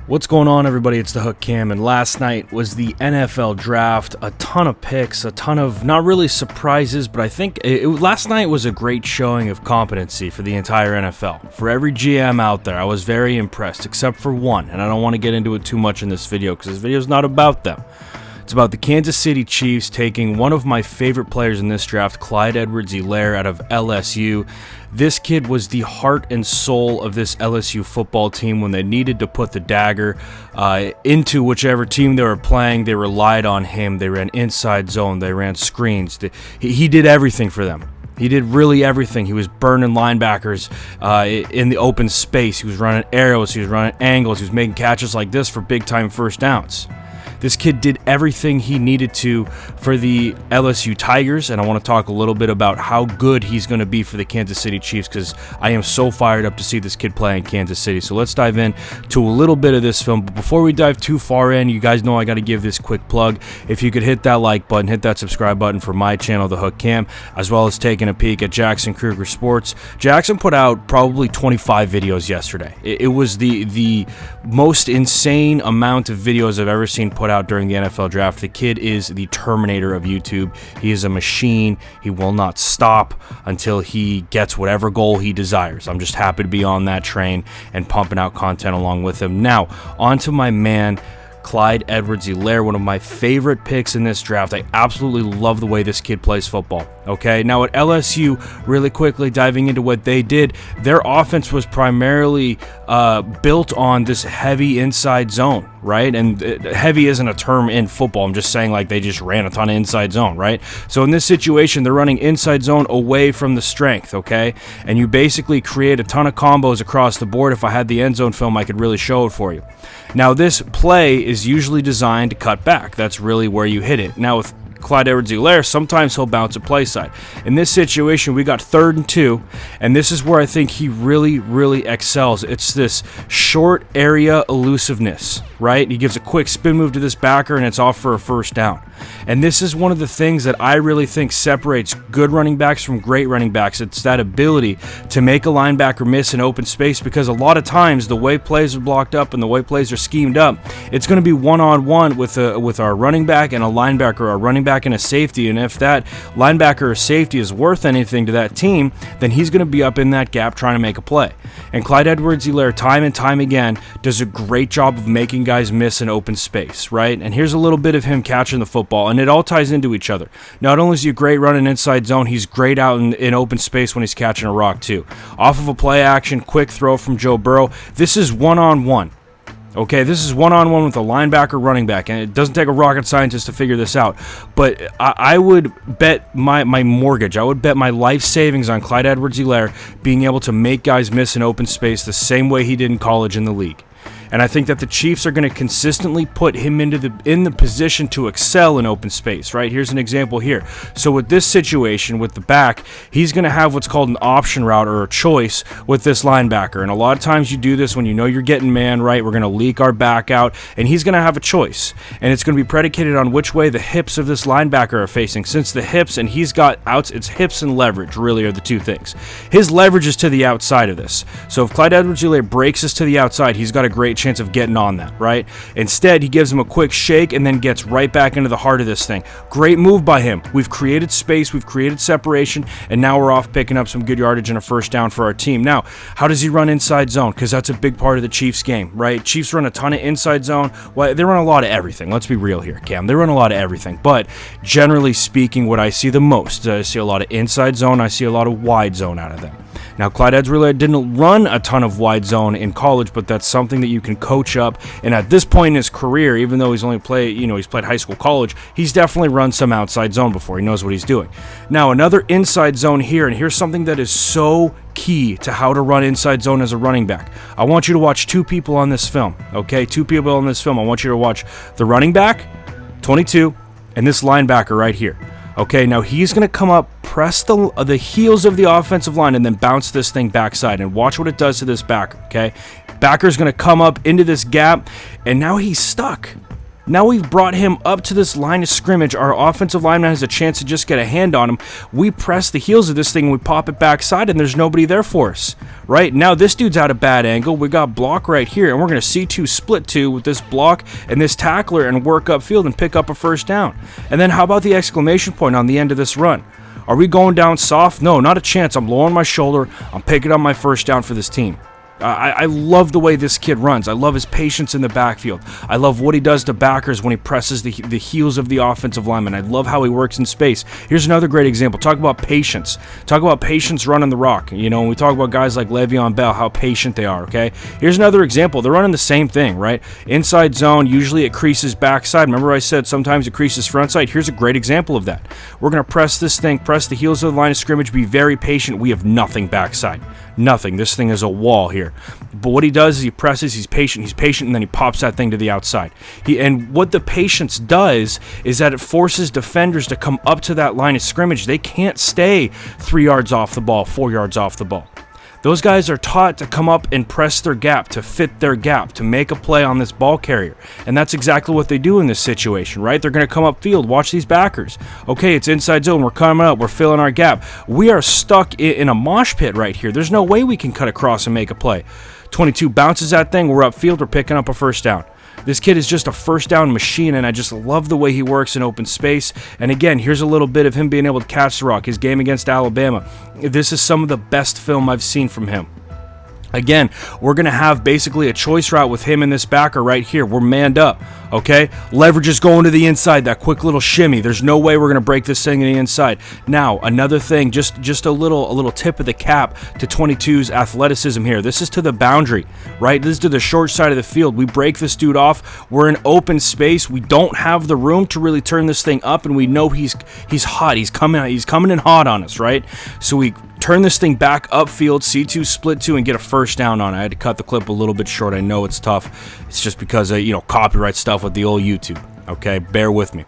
What's going on, everybody? It's the Hook Cam, and last night was the NFL draft. A ton of picks, a ton of not really surprises, but I think last night was a great showing of competency for the entire NFL. For every GM out there, I was very impressed, except for one, and I don't want to get into it too much in this video because this video is not about them. It's about the Kansas City Chiefs taking one of my favorite players in this draft, Clyde Edwards-Helaire out of LSU. This kid was the heart and soul of this LSU football team. When they needed to put the dagger into whichever team they were playing, they relied on him. They ran inside zone. They ran screens. He did everything for them. He did really everything. He was burning linebackers in the open space. He was running arrows. He was running angles. He was making catches like this for big-time first downs. This kid did everything he needed to for the LSU Tigers, and I want to talk a little bit about how good he's going to be for the Kansas City Chiefs because I am so fired up to see this kid play in Kansas City. So let's dive in to a little bit of this film. But before we dive too far in, you guys know I got to give this quick plug. If you could hit that like button, hit that subscribe button for my channel, The Hook Cam, as well as taking a peek at Jackson Kruger Sports. Jackson put out probably 25 videos yesterday. It was the most insane amount of videos I've ever seen put out during the NFL draft. The kid is the Terminator of YouTube. He is a machine. He will not stop until he gets whatever goal he desires. I'm just happy to be on that train and pumping out content along with him. Now, on to my man, Clyde Edwards-Helaire, one of my favorite picks in this draft. I absolutely love the way this kid plays football. Okay, now at LSU, really quickly diving into what they did, their offense was primarily built on this heavy inside zone, right? And heavy isn't a term in football. I'm just saying like they just ran a ton of inside zone, right? So in this situation, they're running inside zone away from the strength, okay? And you basically create a ton of combos across the board. If I had the end zone film, I could really show it for you. Now, this play is usually designed to cut back. That's really where you hit it. Now, with Clyde Edwards-Helaire, sometimes he'll bounce a play side. In this situation, we got 3rd and 2, and this is where I think he really excels. It's this short area elusiveness, right? He gives a quick spin move to this backer, and it's off for a first down. And this is one of the things that I really think separates good running backs from great running backs. It's that ability to make a linebacker miss in open space, because a lot of times the way plays are blocked up and the way plays are schemed up, it's going to be one-on-one with our running back and a linebacker, or a running back and a safety. And if that linebacker or safety is worth anything to that team, then he's going to be up in that gap trying to make a play. And Clyde Edwards-Helaire, time and time again, does a great job of making guys miss in open space, right? And here's a little bit of him catching the football, and it all ties into each other. Not only is he great running inside zone, he's great out in open space when he's catching a rock too. Off of a play action, quick throw from Joe Burrow. This is one-on-one. Okay, this is one-on-one with a linebacker running back, and it doesn't take a rocket scientist to figure this out. But I would bet my mortgage, I would bet my life savings on Clyde Edwards-Helaire being able to make guys miss in open space the same way he did in college in the league. And I think that the Chiefs are going to consistently put him in the position to excel in open space, right? Here's an example here. So with this situation, with the back, he's going to have what's called an option route, or a choice, with this linebacker. And a lot of times you do this when you know you're getting man, right? We're going to leak our back out, and he's going to have a choice. And it's going to be predicated on which way the hips of this linebacker are facing. Since the hips, and he's got outs, it's hips and leverage really are the two things. His leverage is to the outside of this. So if Clyde Edwards-Helaire breaks us to the outside, he's got a great chance of getting on that, right? Instead, he gives him a quick shake and then gets right back into the heart of this thing. Great move by him. We've created space, we've created separation, and now we're off picking up some good yardage and a first down for our team. Now, how does he run inside zone? Because that's a big part of the Chiefs game, right? Chiefs run a ton of inside zone. Well, they run a lot of everything. Let's be real here, Cam. They run a lot of everything, but generally speaking, what I see the most, I see a lot of inside zone, I see a lot of wide zone out of them. Now, Clyde Edwards-Helaire didn't run a ton of wide zone in college, but that's something that you can coach up. And at this point in his career, even though he's only played, he's played high school, college, he's definitely run some outside zone before. He knows what he's doing. Now, another inside zone here, and here's something that is so key to how to run inside zone as a running back. I want you to watch two people on this film, okay? Two people on this film. I want you to watch the running back, 22, and this linebacker right here. Okay, now he's going to come up, press the heels of the offensive line, and then bounce this thing backside. And watch what it does to this backer, okay? Backer's going to come up into this gap, and now he's stuck. Now we've brought him up to this line of scrimmage. Our offensive lineman has a chance to just get a hand on him. We press the heels of this thing and we pop it backside and there's nobody there for us. Right? Now this dude's at a bad angle. We got block right here and we're going to C2 split 2 with this block and this tackler and work upfield and pick up a first down. And then how about the exclamation point on the end of this run? Are we going down soft? No, not a chance. I'm lowering my shoulder. I'm picking up my first down for this team. I love the way this kid runs. I love his patience in the backfield. I love what he does to backers when he presses the heels of the offensive lineman. I love how he works in space. Here's another great example. Talk about patience. Talk about patience running the rock. You know, when we talk about guys like Le'Veon Bell, how patient they are, okay? Here's another example. They're running the same thing, right? Inside zone, usually it creases backside. Remember I said sometimes it creases front side? Here's a great example of that. We're going to press this thing, press the heels of the line of scrimmage, be very patient. We have nothing backside. Nothing. This thing is a wall here. But what he does is he presses, he's patient, and then he pops that thing to the outside. And what the patience does is that it forces defenders to come up to that line of scrimmage. They can't stay 3 yards off the ball, 4 yards off the ball. Those guys are taught to come up and press their gap, to fit their gap, to make a play on this ball carrier. And that's exactly what they do in this situation, right? They're going to come upfield. Watch these backers. Okay, it's inside zone. We're coming up. We're filling our gap. We are stuck in a mosh pit right here. There's no way we can cut across and make a play. 22 bounces that thing. We're upfield. We're picking up a first down. This kid is just a first down machine, and I just love the way he works in open space. And again, here's a little bit of him being able to catch the rock. His game against Alabama. This is some of the best film I've seen from him. Again, we're going to have basically a choice route with him and this backer right here. We're manned up, okay? Leverage is going to the inside, that quick little shimmy. There's no way we're going to break this thing in the inside. Now, another thing, just a little tip of the cap to 22's athleticism here. This is to the boundary, right? This is to the short side of the field. We break this dude off. We're in open space. We don't have the room to really turn this thing up, and we know he's hot. He's coming in hot on us, right? So we turn this thing back upfield, C2 split 2, and get a first down on it. I had to cut the clip a little bit short. I know it's tough. It's just because of, copyright stuff with the old YouTube. Okay, bear with me.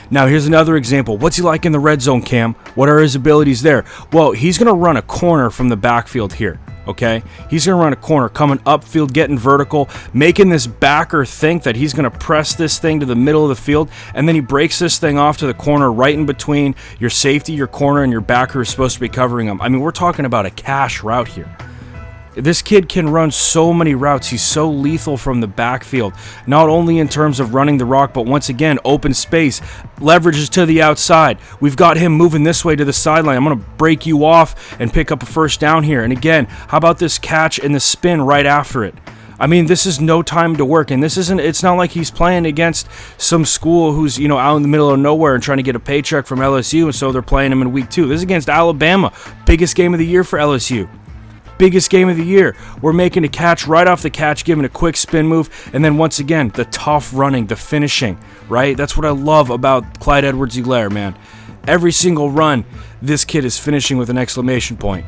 Now, here's another example. What's he like in the red zone, Cam? What are his abilities there? Well, he's going to run a corner from the backfield here. Okay, he's going to run a corner, coming upfield, getting vertical, making this backer think that he's going to press this thing to the middle of the field, and then he breaks this thing off to the corner right in between your safety, your corner, and your backer who's supposed to be covering him. I mean, we're talking about a cash route here. This kid can run so many routes. He's so lethal from the backfield, not only in terms of running the rock, but once again, open space, leverages to the outside. We've got him moving this way to the sideline. I'm going to break you off and pick up a first down here. And again, how about this catch and the spin right after it? I mean, this is no time to work, and it's not like he's playing against some school who's, out in the middle of nowhere and trying to get a paycheck from LSU, and so they're playing him in week 2. This is against Alabama, biggest game of the year for LSU. Biggest game of the year. We're making a catch right off the catch, giving a quick spin move, and then once again, the tough running, the finishing, right? That's what I love about Clyde Edwards-Helaire, man. Every single run, this kid is finishing with an exclamation point.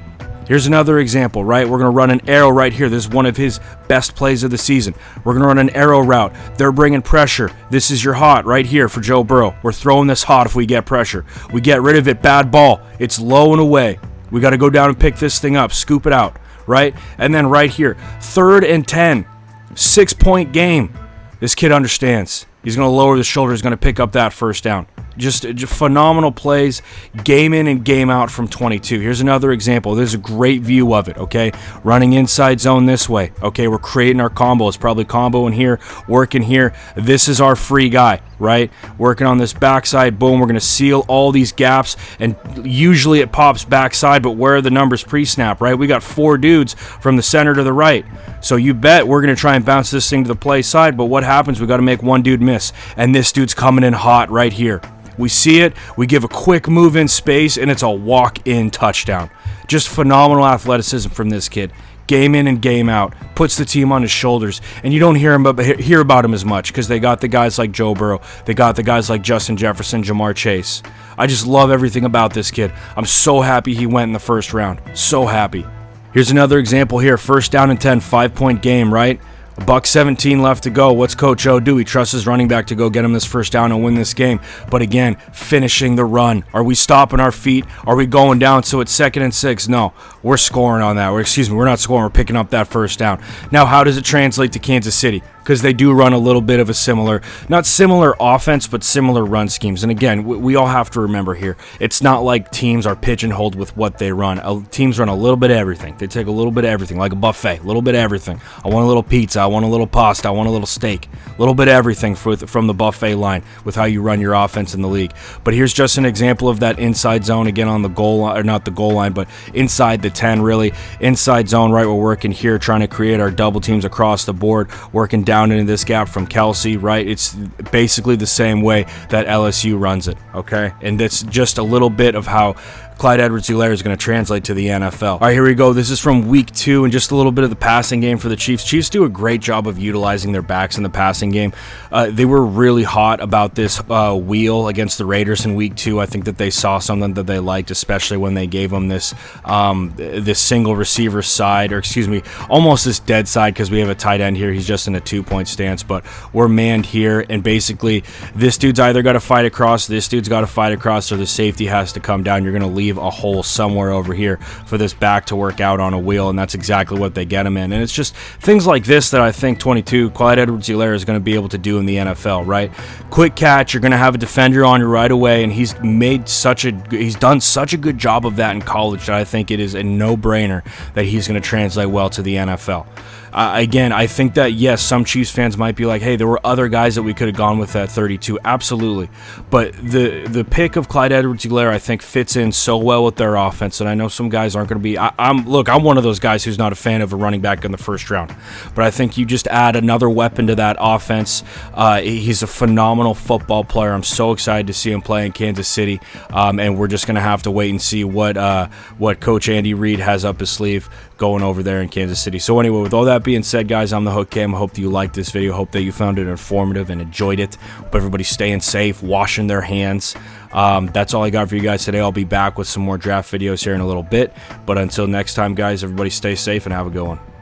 Here's another example, right? We're going to run an arrow right here. This is one of his best plays of the season. We're going to run an arrow route. They're bringing pressure. This is your hot right here for Joe Burrow. We're throwing this hot if we get pressure. We get rid of it, bad ball. It's low and away. We got to go down and pick this thing up, scoop it out, right? And then right here, 3rd and 10, 6-point game. This kid understands. He's going to lower the shoulder. He's going to pick up that first down. Just phenomenal plays, game in and game out from 22. Here's another example. There's a great view of it, okay? Running inside zone this way. Okay, we're creating our combo. It's probably combo in here, working here. This is our free guy, right? Working on this backside. Boom, we're going to seal all these gaps, and usually it pops backside, but where are the numbers pre-snap, right? We got 4 dudes from the center to the right. So you bet we're going to try and bounce this thing to the play side, but what happens? We got to make one dude miss, and this dude's coming in hot right here. We see it, we give a quick move in space, and it's a walk-in touchdown. Just phenomenal athleticism from this kid. Game in and game out. Puts the team on his shoulders. And you don't hear about him as much because they got the guys like Joe Burrow. They got the guys like Justin Jefferson, Jamar Chase. I just love everything about this kid. I'm so happy he went in the first round. So happy. Here's another example here. 1st down and 10, 5-point game, right? $1:17 left to go. What's Coach O do? He trusts his running back to go get him this first down and win this game. But again, finishing the run. Are we stopping our feet? Are we going down so it's 2nd and 6? No, we're scoring on that. We're not scoring. We're picking up that first down. Now, how does it translate to Kansas City? because they do run a little bit of a similar, not similar offense, but similar run schemes. And again, we all have to remember here, it's not like teams are pigeonholed with what they run. Teams run a little bit of everything. They take a little bit of everything, like a buffet, a little bit of everything. I want a little pizza, I want a little pasta, I want a little steak, a little bit of everything from the buffet line with how you run your offense in the league. But here's just an example of that inside zone, again on the goal line, or not the goal line, but inside the 10, really. Inside zone, right? We're working here, trying to create our double teams across the board, working down into this gap from Kelsey, right? It's basically the same way that LSU runs it, okay? And that's just a little bit of how Clyde Edwards-Helaire is going to translate to the NFL. All right, here we go. This is from week 2 and just a little bit of the passing game for the Chiefs. Chiefs do a great job of utilizing their backs in the passing game. They were really hot about this wheel against the Raiders in week 2. I think that they saw something that they liked, especially when they gave them this single receiver side, or excuse me, almost this dead side, because we have a tight end here. He's just in a 2-point stance, but we're manned here, and basically this dude's either got to fight across, this dude's got to fight across, or the safety has to come down. You're going to leave a hole somewhere over here for this back to work out on a wheel, and that's exactly what they get him in. And it's just things like this that I think Clyde Edwards-Helaire is going to be able to do in the NFL, right? Quick catch, you're going to have a defender on you right away, and he's done such a good job of that in college that I think it is a no-brainer that he's going to translate well to the NFL. Again, I think that, yes, some Chiefs fans might be like, hey, there were other guys that we could have gone with at 32. Absolutely. But the pick of Clyde Edwards-Helaire, I think, fits in so well with their offense. And I know some guys aren't going to be... I'm one of those guys who's not a fan of a running back in the first round. But I think you just add another weapon to that offense. He's a phenomenal football player. I'm so excited to see him play in Kansas City. And we're just going to have to wait and see what Coach Andy Reid has up his sleeve going over there in Kansas City. So anyway, with all that being said, guys, I'm the Hook Cam. I hope that you liked this video. Hope that you found it informative and enjoyed it. Hope everybody's staying safe, washing their hands. That's all I got for you guys today. I'll be back with some more draft videos here in a little bit. But until next time, guys, everybody stay safe and have a good one.